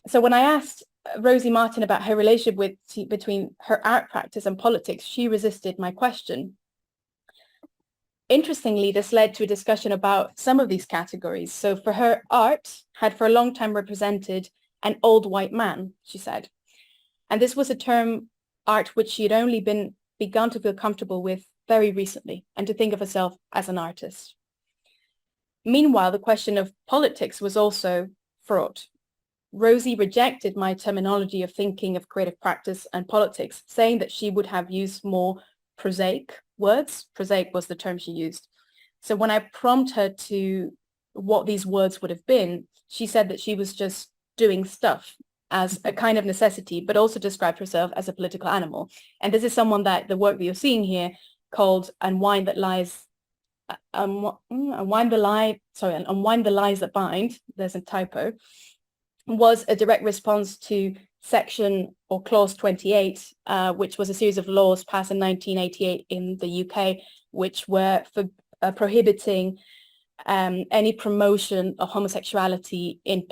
So when I asked Rosie Martin about her relationship between her art practice and politics, she resisted my question. Interestingly, this led to a discussion about some of these categories. So for her, art had for a long time represented an old white man, she said. And this was a term, art, which she had only begun to feel comfortable with very recently, and to think of herself as an artist. Meanwhile, the question of politics was also fraught. Rosie rejected my terminology of thinking of creative practice and politics, saying that she would have used more prosaic words. Prosaic was the term she used. So when I prompted her to what these words would have been, she said that she was just doing stuff as a kind of necessity, but also described herself as a political animal. And this is someone that the work that you're seeing here called Unwind the Lies That Bind, there's a typo, was a direct response to section or clause 28, which was a series of laws passed in 1988 in the UK, which were for prohibiting any promotion of homosexuality in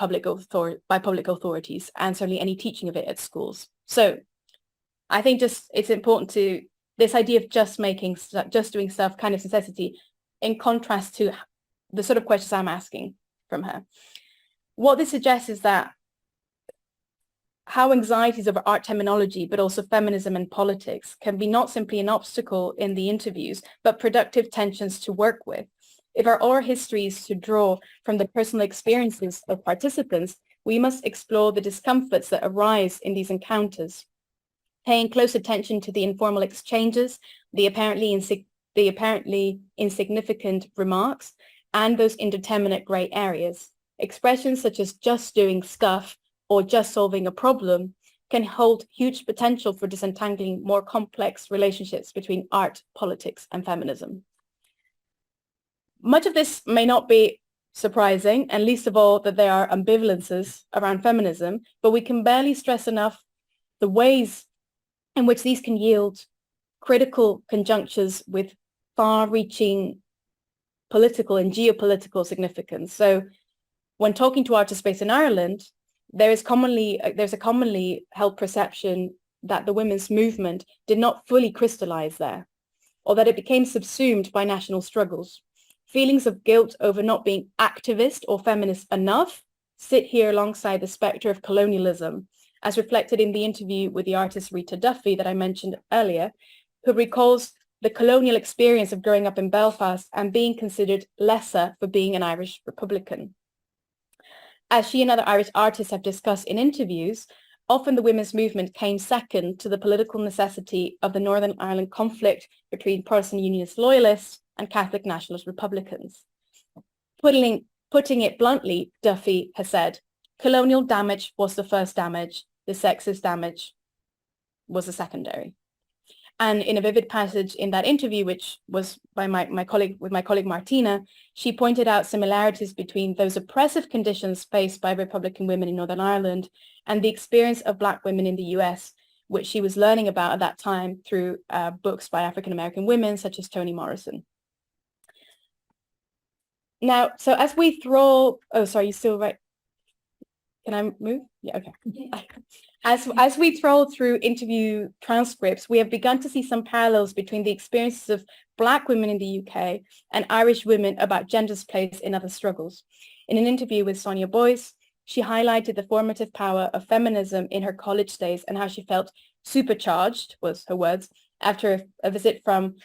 by public authorities, and certainly any teaching of it at schools. So I think it's important to this idea of just doing stuff, kind of necessity, in contrast to the sort of questions I'm asking from her. What this suggests is that how anxieties over art terminology, but also feminism and politics, can be not simply an obstacle in the interviews, but productive tensions to work with. If our oral history is to draw from the personal experiences of participants, we must explore the discomforts that arise in these encounters, paying close attention to the informal exchanges, the apparently insignificant remarks, and those indeterminate grey areas. Expressions such as just doing stuff or just solving a problem can hold huge potential for disentangling more complex relationships between art, politics, and feminism. Much of this may not be surprising, and least of all that there are ambivalences around feminism, but we can barely stress enough the ways in which these can yield critical conjunctures with far-reaching political and geopolitical significance. So when talking to artists based in Ireland, there's a commonly held perception that the women's movement did not fully crystallize there, or that it became subsumed by national struggles. Feelings of guilt over not being activist or feminist enough sit here alongside the spectre of colonialism, as reflected in the interview with the artist Rita Duffy that I mentioned earlier, who recalls the colonial experience of growing up in Belfast and being considered lesser for being an Irish Republican. As she and other Irish artists have discussed in interviews, often the women's movement came second to the political necessity of the Northern Ireland conflict between Protestant Unionist loyalists and Catholic nationalist Republicans. Putting it bluntly, Duffy has said, colonial damage was the first damage, the sexist damage was the secondary. And in a vivid passage in that interview, which was by my colleague Martina, she pointed out similarities between those oppressive conditions faced by Republican women in Northern Ireland and the experience of Black women in the US, which she was learning about at that time through books by African-American women, such as Toni Morrison. Now, so as we throw, oh, sorry, you still right? Can I move? Yeah, okay. As we throw through interview transcripts, we have begun to see some parallels between the experiences of Black women in the UK and Irish women about gender's place in other struggles. In an interview with Sonia Boyce, she highlighted the formative power of feminism in her college days and how she felt supercharged, was her words, after a visit from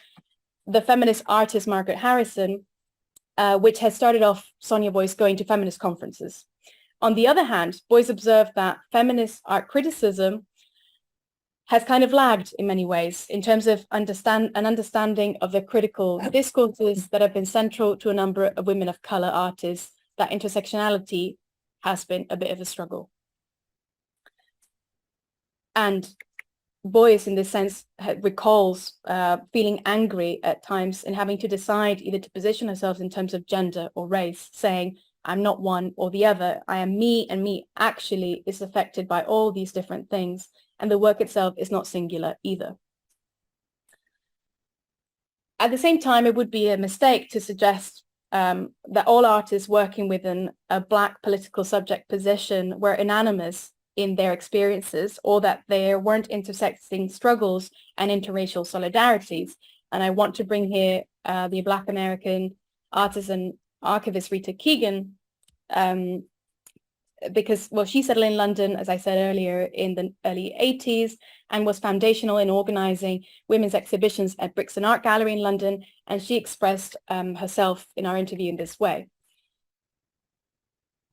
the feminist artist Margaret Harrison, which has started off Sonia Boyce going to feminist conferences. On the other hand, Boyce observed that feminist art criticism has kind of lagged in many ways in terms of understanding of the critical discourses that have been central to a number of women of color artists. That intersectionality has been a bit of a struggle. And Boyce, in this sense, recalls feeling angry at times and having to decide either to position herself in terms of gender or race, saying, I'm not one or the other. I am me, and me actually is affected by all these different things. And the work itself is not singular either. At the same time, it would be a mistake to suggest that all artists working within a Black political subject position were unanimous in their experiences, or that there weren't intersecting struggles and interracial solidarities. And I want to bring here the Black American artist and archivist Rita Keegan, because, well, she settled in London, as I said earlier, in the early 80s and was foundational in organizing women's exhibitions at Brixton Art Gallery in London. And she expressed herself in our interview in this way.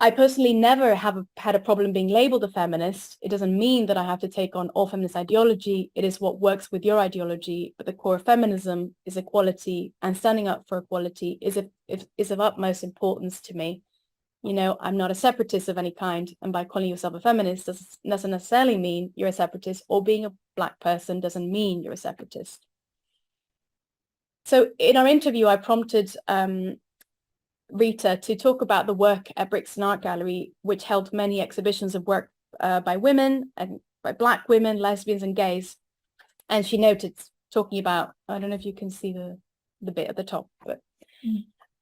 I personally never have had a problem being labeled a feminist. It doesn't mean that I have to take on all feminist ideology. It is what works with your ideology. But the core of feminism is equality, and standing up for equality is of utmost importance to me. You know, I'm not a separatist of any kind. And by calling yourself a feminist doesn't necessarily mean you're a separatist, or being a Black person doesn't mean you're a separatist. So in our interview, I prompted Rita to talk about the work at Brixton Art Gallery, which held many exhibitions of work by women and by Black women, lesbians and gays. And she noted, talking about, I don't know if you can see the bit at the top, but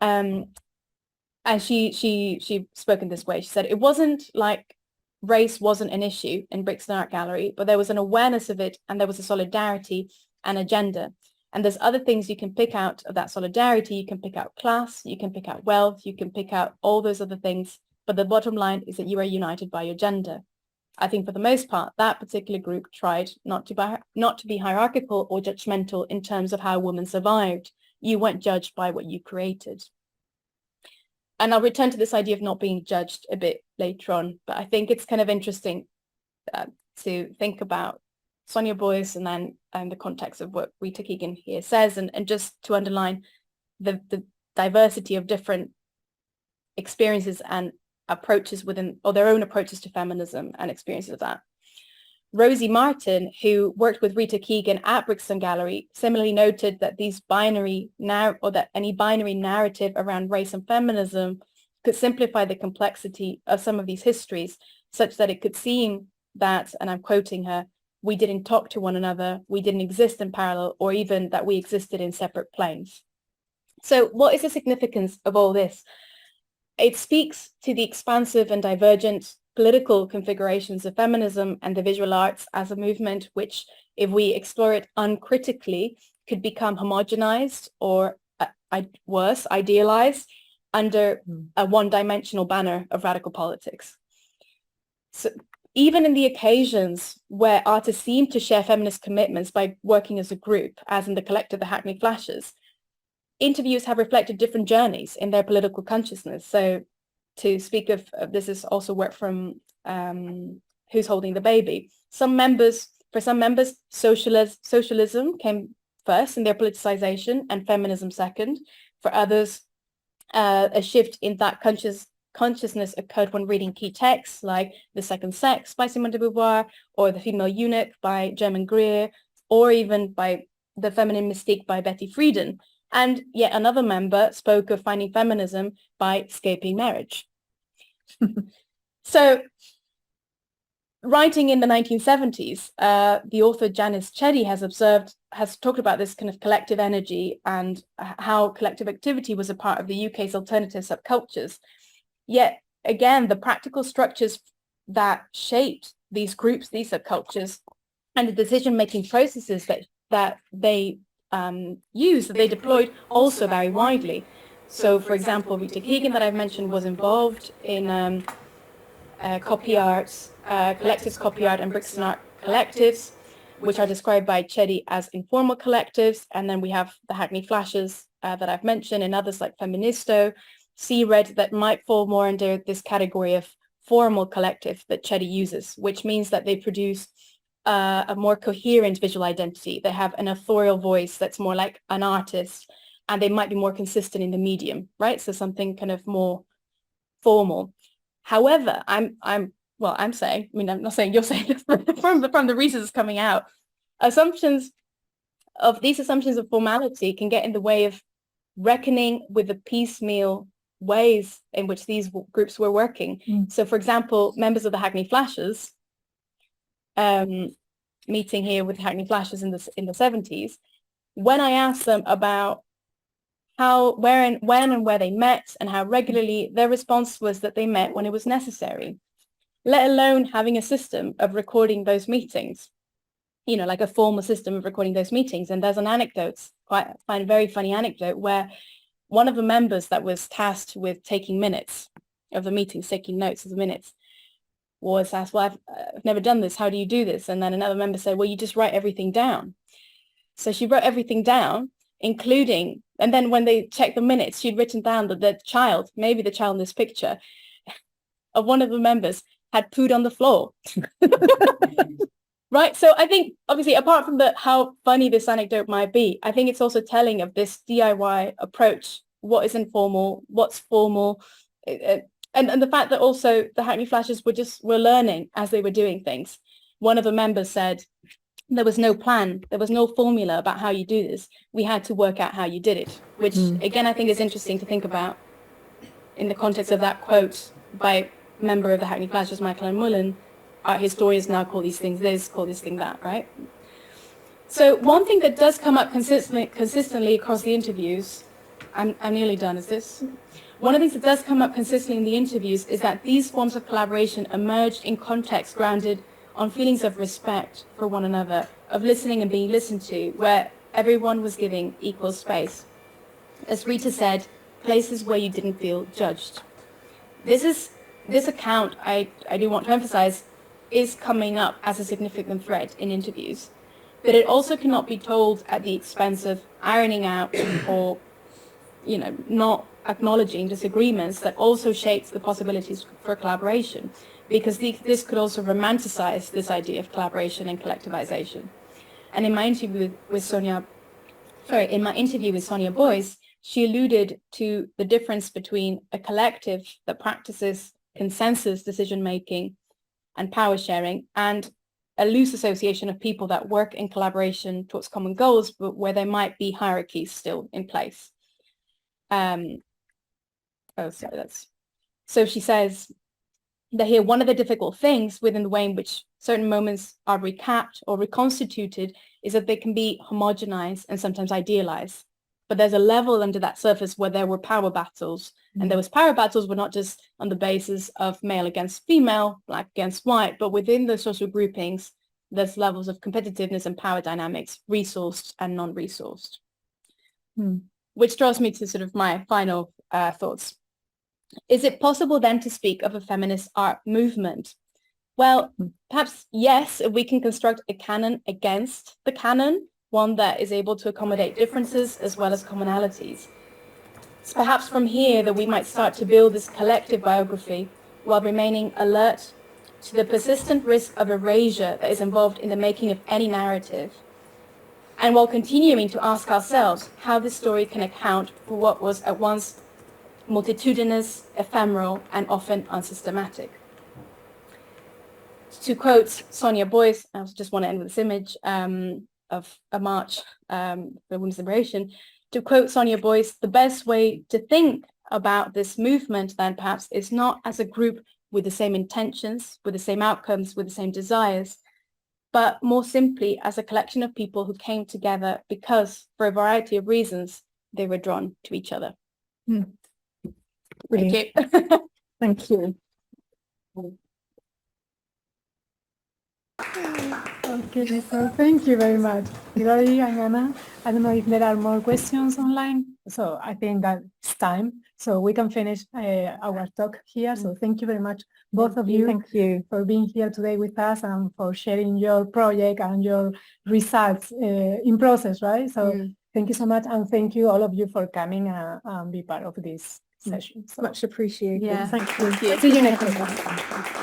and she spoke in this way. She said, it wasn't like race wasn't an issue in Brixton Art Gallery, but there was an awareness of it, and there was a solidarity and agenda. And there's other things you can pick out of that solidarity. You can pick out class, you can pick out wealth, you can pick out all those other things. But the bottom line is that you are united by your gender. I think for the most part, that particular group tried not to be hierarchical or judgmental in terms of how women survived. You weren't judged by what you created. And I'll return to this idea of not being judged a bit later on. But I think it's kind of interesting to think about Sonia Boyce and then the context of what Rita Keegan here says, and just to underline the diversity of different experiences and approaches within, or their own approaches to feminism and experiences of that. Rosie Martin, who worked with Rita Keegan at Brixton Gallery, similarly noted that any binary narrative around race and feminism could simplify the complexity of some of these histories, such that it could seem that, and I'm quoting her, we didn't talk to one another, we didn't exist in parallel, or even that we existed in separate planes. So what is the significance of all this? It speaks to the expansive and divergent political configurations of feminism and the visual arts as a movement which, if we explore it uncritically, could become homogenized or worse, idealized under a one-dimensional banner of radical politics. So even in the occasions where artists seem to share feminist commitments by working as a group, as in the collective The Hackney Flashes, interviews have reflected different journeys in their political consciousness. So to speak of this is also work from Who's Holding the Baby. For some members, socialism came first in their politicization and feminism second. For others, a shift in that consciousness occurred when reading key texts like The Second Sex by Simone de Beauvoir, or The Female Eunuch by Germaine Greer, or even by The Feminine Mystique by Betty Friedan. And yet another member spoke of finding feminism by escaping marriage. So, writing in the 1970s, the author Janice Chetty has talked about this kind of collective energy and how collective activity was a part of the UK's alternative subcultures. Yet, again, the practical structures that shaped these groups, these subcultures, and the decision-making processes that they they deployed also vary widely. So, for example, Rita Keegan that I've mentioned was involved in copy arts, collectives copy art and Brixton art collectives, which are described by Chetty as informal collectives. And then we have the Hackney Flashes that I've mentioned, and others like Feministo, C-Red that might fall more under this category of formal collective that Chetty uses, which means that they produce a more coherent visual identity. They have an authorial voice that's more like an artist, and they might be more consistent in the medium, right? So something kind of more formal. However, I'm saying, I mean, I'm not saying you're saying this, but from the reasons coming out, assumptions of formality can get in the way of reckoning with the piecemeal ways in which these groups were working. So, for example, members of the Hackney Flashes, meeting here with Hackney Flashes in the 70s, when I asked them about when and where they met and how regularly, their response was that they met when it was necessary, let alone having a system of recording those meetings, like a formal system of recording those meetings. And there's an anecdote, I find a very funny anecdote, where one of the members that was tasked with taking minutes of the meetings, taking notes of the minutes, was asked, well, I've never done this. How do you do this? And then another member said, well, you just write everything down. So she wrote everything down, including, and then when they checked the minutes, she'd written down that the child, maybe the child in this picture, of one of the members had pooed on the floor. Right? So I think, obviously, apart from how funny this anecdote might be, I think it's also telling of this DIY approach. What is informal? What's formal? And the fact that also the Hackney Flashes were learning as they were doing things. One of the members said, there was no plan, there was no formula about how you do this. We had to work out how you did it, which again, I think is interesting to think about in the context of that quote by member of the Hackney Flashes, Michael and Mullen. Art historians now call these things this, call this thing that, right? So one thing that does come up consistently across the interviews, I'm nearly done, is this? One of the things that does come up consistently in the interviews is that these forms of collaboration emerged in context grounded on feelings of respect for one another, of listening and being listened to, where everyone was giving equal space. As Rita said, places where you didn't feel judged. This account, I do want to emphasize, is coming up as a significant thread in interviews, but it also cannot be told at the expense of ironing out or, not acknowledging disagreements that also shapes the possibilities for collaboration, because this could also romanticize this idea of collaboration and collectivization. And in my interview with Sonia Boyce, she alluded to the difference between a collective that practices consensus decision-making and power sharing and a loose association of people that work in collaboration towards common goals, but where there might be hierarchies still in place. So she says, that here one of the difficult things within the way in which certain moments are recapped or reconstituted is that they can be homogenized and sometimes idealized. But there's a level under that surface where there were power battles, and those power battles were not just on the basis of male against female, black against white, but within the social groupings, there's levels of competitiveness and power dynamics, resourced and non-resourced. Which draws me to sort of my final thoughts. Is it possible then to speak of a feminist art movement? Well, perhaps yes, if we can construct a canon against the canon, one that is able to accommodate differences as well as commonalities. It's perhaps from here that we might start to build this collective biography while remaining alert to the persistent risk of erasure that is involved in the making of any narrative, and while continuing to ask ourselves how this story can account for what was at once multitudinous, ephemeral, and often unsystematic. To quote Sonia Boyce, I just want to end with this image of a march for women's liberation. To quote Sonia Boyce, the best way to think about this movement then perhaps is not as a group with the same intentions, with the same outcomes, with the same desires, but more simply as a collection of people who came together because, for a variety of reasons, they were drawn to each other. Thank you. Thank you. Okay, so thank you very much, Hilary and Anna. I don't know if there are more questions online, so I think that it's time. So we can finish our talk here. So thank you very much, both of you. Thank you. For being here today with us and for sharing your project and your results in process, right? So thank you so much, and thank you all of you for coming and be part of this session. So, Much appreciated. Yeah. Thank you. Thank you. See you next time.